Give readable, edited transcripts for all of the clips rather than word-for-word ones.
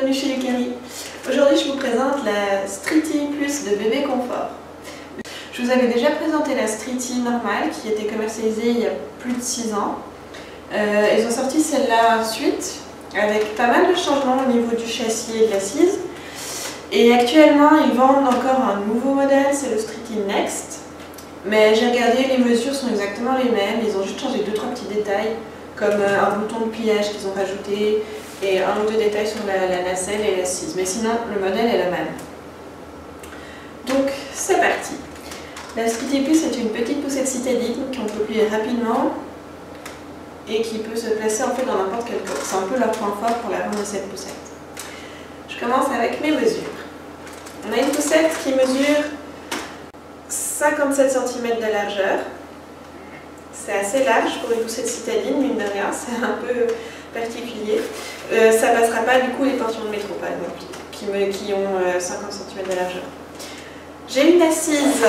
bienvenue chez Lucari. Aujourd'hui je vous présente la Streety Plus de Bébé Confort. Je vous avais déjà présenté la Streety normale qui était commercialisée il y a plus de 6 ans. Ils ont sorti celle-là ensuite avec pas mal de changements au niveau du châssis et de l'assise. Et actuellement ils vendent encore un nouveau modèle, c'est le Streety Next. Mais j'ai regardé, les mesures sont exactement les mêmes, ils ont juste changé 2-3 petits détails comme un bouton de pliage qu'ils ont rajouté et un ou deux détails sur la nacelle et l'assise. Mais sinon, le modèle est le même. Donc, c'est parti. La Streety Plus est une petite poussette citadine qu'on peut plier rapidement et qui peut se placer en fait dans n'importe quel corps. C'est un peu leur point fort pour la vente de cette poussette. Je commence avec mes mesures. On a une poussette qui mesure 57 cm de largeur. C'est assez large pour une poussette citadine, mine de rien, c'est un peu particulier. Ça ne passera pas du coup les portions de métro par exemple, qui ont 50 cm de largeur. J'ai une assise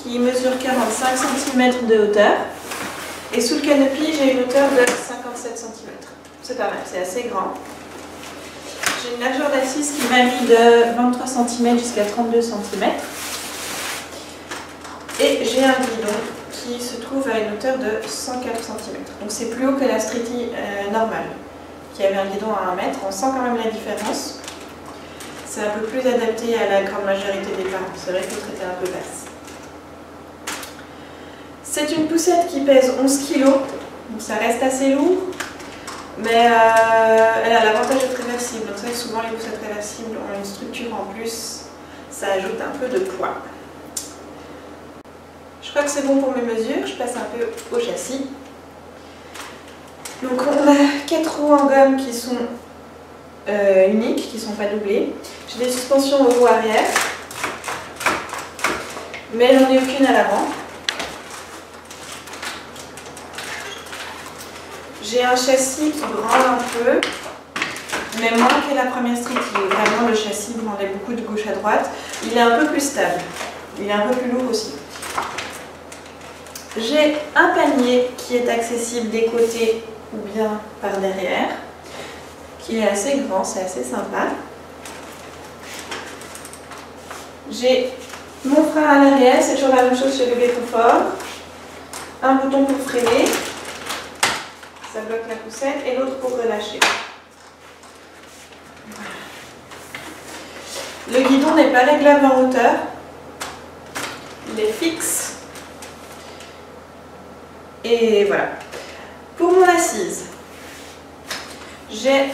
qui mesure 45 cm de hauteur et sous le canopy j'ai une hauteur de 57 cm. C'est pas mal, c'est assez grand. J'ai une largeur d'assise qui varie de 23 cm jusqu'à 32 cm. Et j'ai un guidon qui se trouve à une hauteur de 104 cm. Donc c'est plus haut que la Streety normale, qui avait un guidon à 1 mètre. On sent quand même la différence. C'est un peu plus adapté à la grande majorité des parents. C'est vrai que l'autre était un peu basse. C'est une poussette qui pèse 11 kg, donc ça reste assez lourd. Mais elle a l'avantage d'être réversible. Donc ça, souvent les poussettes réversibles ont une structure en plus. Ça ajoute un peu de poids. Je crois que c'est bon pour mes mesures, je passe un peu au châssis. Donc on a 4 roues en gomme qui sont uniques, qui ne sont pas doublées. J'ai des suspensions aux roues arrière, mais j'en ai aucune à l'avant. J'ai un châssis qui branle un peu, mais moins que la première Streety. Vraiment le châssis branlait beaucoup de gauche à droite. Il est un peu plus stable, il est un peu plus lourd aussi. J'ai un panier qui est accessible des côtés ou bien par derrière, qui est assez grand, c'est assez sympa. J'ai mon frein à l'arrière, c'est toujours la même chose chez Bébé Confort. Un bouton pour freiner, ça bloque la poussette, et l'autre pour relâcher. Le guidon n'est pas réglable en hauteur, il est fixe. Et voilà. Pour mon assise, j'ai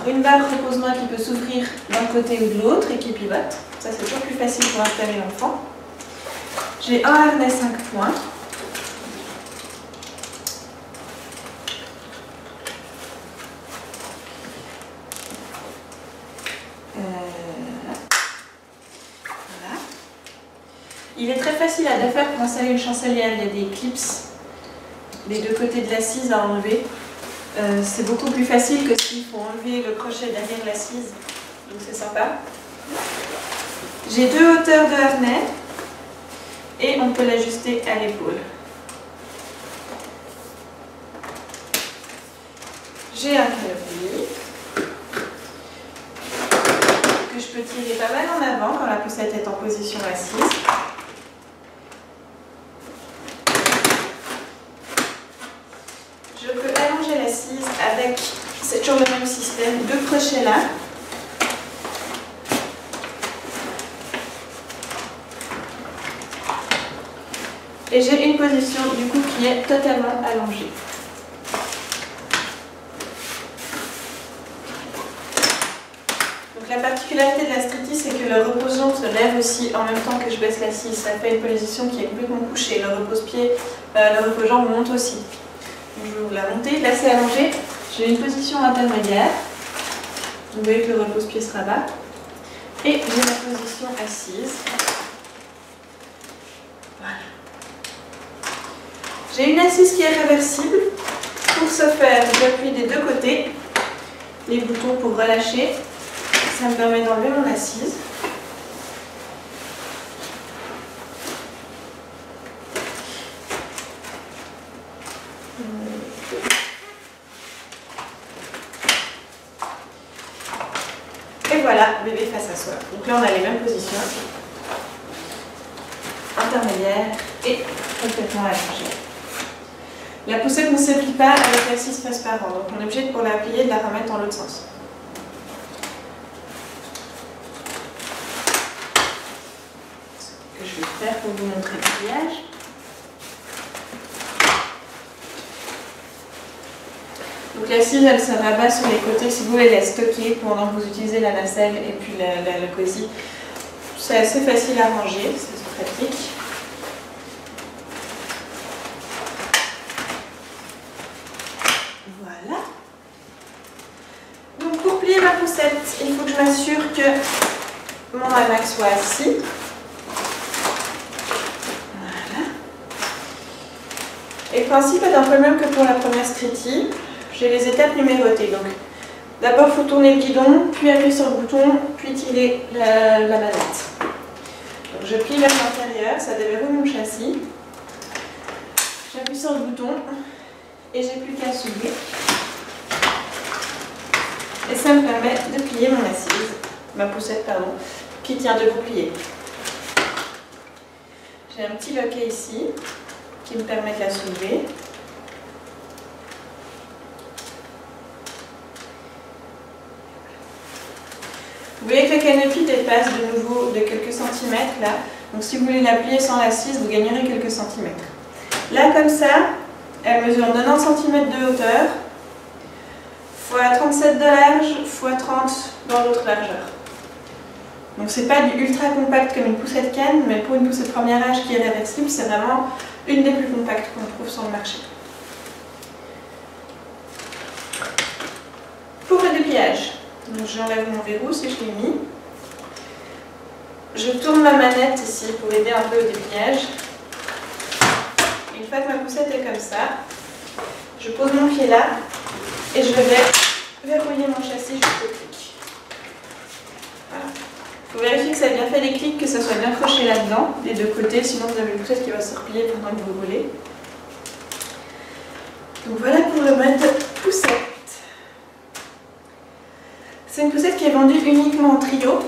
une barre repose-main qui peut s'ouvrir d'un côté ou de l'autre et qui pivote. Ça, c'est toujours plus facile pour installer l'enfant. J'ai un harnais 5 points. Voilà. Il est très facile à défaire pour installer une chancelière. Il y a des clips des deux côtés de l'assise à enlever. C'est beaucoup plus facile que s'il faut enlever le crochet derrière l'assise, donc c'est sympa. J'ai 2 hauteurs de harnais et on peut l'ajuster à l'épaule. J'ai un canopy que je peux tirer pas mal en avant quand la poussette est en position assise. Je peux allonger l'assise avec, c'est toujours le même système, 2 crochets là. Et j'ai une position du coup qui est totalement allongée. Donc la particularité de la Streety, c'est que le repose-jambe se lève aussi en même temps que je baisse l'assise. Ça fait une position qui est complètement couchée. Le repose-pied, le repose-jambe monte aussi. Je vais vous la monter. Là c'est allongé, j'ai une position intermédiaire. Vous voyez que le repose-pied se rabat. Et j'ai la position assise. Voilà. J'ai une assise qui est réversible. Pour ce faire, j'appuie des deux côtés les boutons pour relâcher. Ça me permet d'enlever mon assise. voilà, bébé face à soi. Donc là, on a les mêmes positions. Intermédiaire et complètement allongée. La poussette ne se plie pas avec l'assise face par an, donc on est obligé pour la plier de la remettre dans l'autre sens. Ce que je vais faire pour vous montrer le pliage. Donc l'assise, elle se rabat sur les côtés si vous voulez la stocker pendant que vous utilisez la nacelle et puis le cosy. C'est assez facile à ranger, c'est pratique. Voilà. Donc pour plier ma poussette, il faut que je m'assure que mon hamac soit assis. Voilà. Et le principe est un peu le même que pour la première Streety. J'ai les étapes numérotées. Donc d'abord, il faut tourner le guidon, puis appuyer sur le bouton, puis tirer la manette. Donc je plie vers l'intérieur, ça déverrouille mon châssis. J'appuie sur le bouton et j'ai plus qu'à soulever. Et ça me permet de plier mon assise, ma poussette, pardon, qui tient debout pliée. J'ai un petit loquet ici qui me permet de la soulever. Vous voyez que le canopy dépasse de nouveau de quelques centimètres là. Donc si vous voulez la plier sans l'assise, vous gagnerez quelques centimètres. Là comme ça, elle mesure 90 cm de hauteur, x 37 de large, x 30 dans l'autre largeur. Donc c'est pas du ultra compact comme une poussette canne, mais pour une poussette première âge qui est réversible, c'est vraiment une des plus compactes qu'on trouve sur le marché. Pour le dépliage. Donc j'enlève mon verrou si je l'ai mis. Je tourne ma manette ici pour aider un peu au dépliage. Une fois que ma poussette est comme ça, je pose mon pied là et je vais verrouiller mon châssis jusqu'au clic. Voilà. Il faut vérifier que ça a bien fait les clics, que ça soit bien accroché là-dedans, des deux côtés, sinon vous avez une poussette qui va se replier pendant que vous roulez. Donc voilà pour le mode poussette. C'est une poussette qui est vendue uniquement en trio.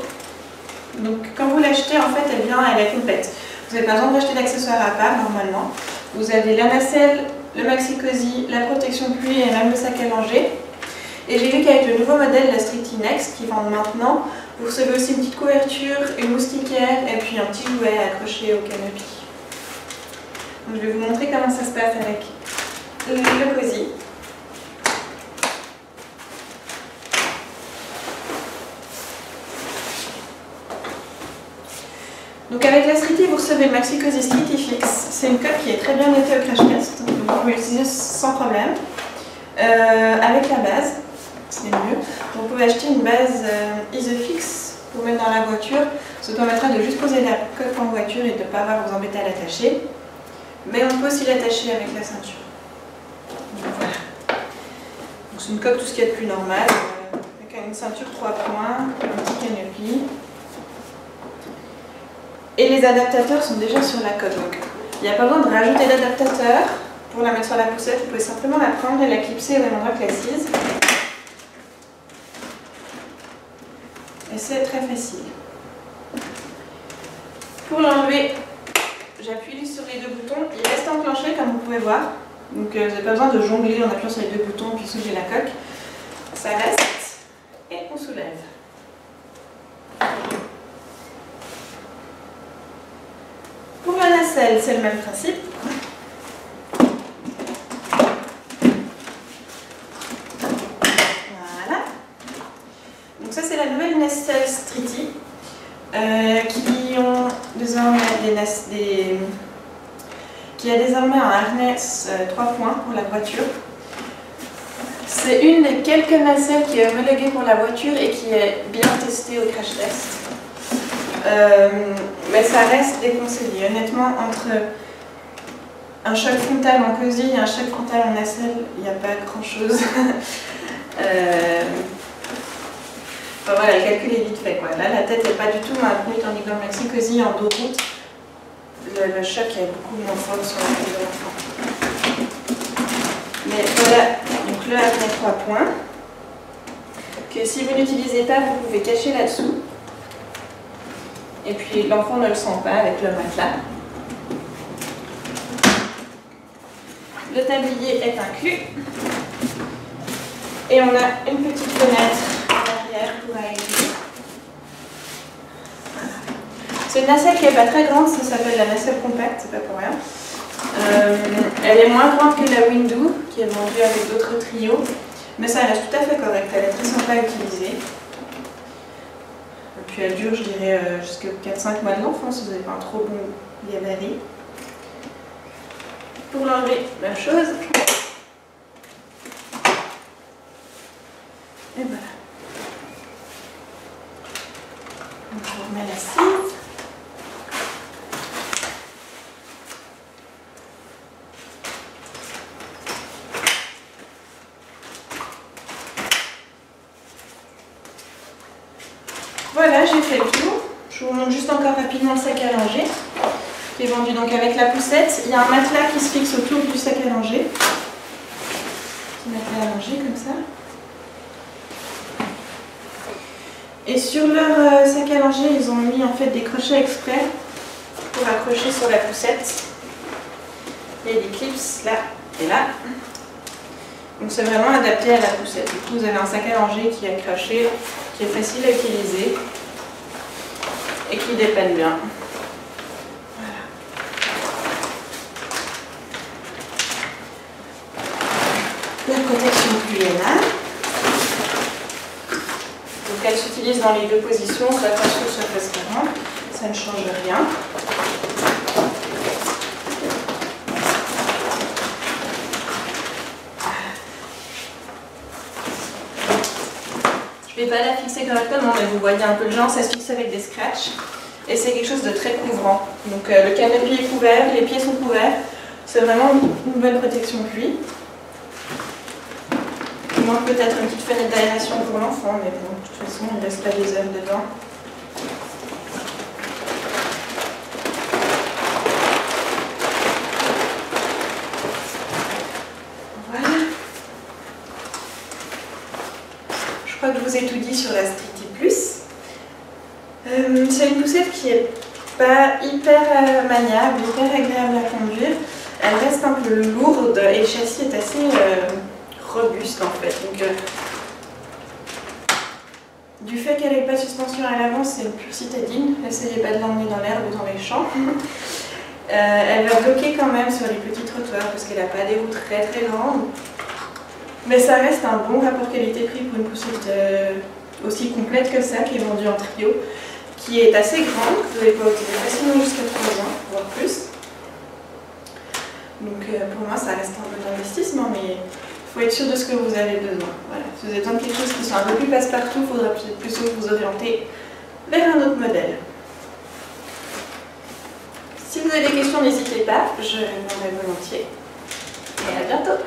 Donc quand vous l'achetez, en fait, elle est complète. Vous n'avez pas besoin d'acheter d'accessoires à part, normalement. Vous avez la nacelle, le maxi cosy, la protection pluie et même le sac à langer. Et j'ai vu qu'avec le nouveau modèle, la Streety Next, qui vendent maintenant, vous recevez aussi une petite couverture, une moustiquaire et puis un petit jouet accroché au canopy. Donc je vais vous montrer comment ça se passe avec le cosy. Donc avec la Streety, vous recevez le Maxi Cosy Streety Fix. C'est une coque qui est très bien notée au crash test, donc vous pouvez l'utiliser sans problème. Avec la base, c'est mieux. Vous pouvez acheter une base Isofix pour mettre dans la voiture. Ça permettra de juste poser la coque en voiture et de ne pas avoir à vous embêter à l'attacher. Mais on peut aussi l'attacher avec la ceinture. Donc voilà. C'est une coque tout ce qu'il y a de plus normal, avec une ceinture 3 points, un petit canopy. Et les adaptateurs sont déjà sur la coque, donc il n'y a pas besoin de rajouter d'adaptateur pour la mettre sur la poussette. Vous pouvez simplement la prendre et la clipser au même endroit que l'assise. Et c'est très facile. Pour l'enlever, j'appuie sur les deux boutons. Il reste enclenché comme vous pouvez voir. Donc vous n'avez pas besoin de jongler en appuyant sur les deux boutons puis soulever la coque. Ça reste et on soulève. Pour la nacelle, c'est le même principe. Voilà. Donc ça, c'est la nouvelle nacelle Streety qui a désormais un harnais 3 points pour la voiture. C'est une des quelques nacelles qui est homologuée pour la voiture et qui est bien testée au crash test. Mais ça reste déconseillé. Honnêtement, entre un choc frontal en cosy et un choc frontal en nacelle, il n'y a pas grand chose. Enfin voilà, le calcul est vite fait, quoi. Là, la tête n'est pas du tout maintenue, tandis que dans le maxi cosy en dos route, le choc est beaucoup moins fort sur la tête de l'enfant. Mais voilà, donc le harnais 3 points. que si vous n'utilisez pas, vous pouvez cacher là-dessous. Et puis l'enfant ne le sent pas avec le matelas. Le tablier est inclus. Et on a une petite fenêtre à l'arrière pour aérer. Voilà. C'est une nacelle qui n'est pas très grande, ça s'appelle la nacelle compacte, c'est pas pour rien. Elle est moins grande que la Windoo, qui est vendue avec d'autres trios, mais ça reste tout à fait correct, elle est très sympa à utiliser. Et puis elle dure, je dirais, jusqu'à 4-5 mois de l'enfant, si vous n'avez pas un trop bon gabarit. Pour l'enlever, même chose. Et voilà. Donc on remet l'assise. Voilà, j'ai fait le tour. Je vous montre juste encore rapidement le sac à langer, qui est vendu donc avec la poussette. Il y a un matelas qui se fixe autour du sac à langer. Petit matelas à langer comme ça. Et sur leur sac à langer, ils ont mis en fait des crochets exprès pour accrocher sur la poussette. Il y a des clips là et là. Donc c'est vraiment adapté à la poussette. Du coup, vous avez un sac à langer qui est accroché, qui est facile à utiliser et qui dépanne bien. Voilà. La protection pluie est là. Donc elle s'utilise dans les deux positions, soit face haut, soit face avant. Ça ne change rien. Je ne vais pas la fixer correctement, mais vous voyez un peu le genre, ça se fixe avec des scratchs. Et c'est quelque chose de très couvrant. Donc le canopy est couvert, les pieds sont couverts. C'est vraiment une bonne protection pluie. Il manque peut-être une petite fenêtre d'aération pour l'enfant, mais bon, de toute façon, il ne reste pas des heures dedans. Voilà. Je crois que je vous ai tout dit sur la Streety Plus. C'est une poussette qui n'est pas hyper maniable, hyper agréable à conduire. Elle reste un peu lourde et le châssis est assez robuste en fait. Donc, du fait qu'elle n'ait pas de suspension à l'avant, c'est une pure citadine. N'essayez pas de l'emmener dans l'herbe ou dans les champs. Elle va bloquer quand même sur les petits trottoirs parce qu'elle n'a pas des roues très très grandes. Mais ça reste un bon rapport qualité-prix pour une poussette aussi complète que ça, qui est vendue en trio, qui est assez grande, que vous allez pouvoir utiliser facilement jusqu'à 3 ans, voire plus. Donc pour moi ça reste un peu d'investissement, mais il faut être sûr de ce que vous avez besoin. Voilà. Si vous avez besoin de quelque chose qui soit un peu plus passe-partout, il faudra peut-être plutôt vous orienter vers un autre modèle. Si vous avez des questions, n'hésitez pas, je répondrai volontiers. Et à bientôt!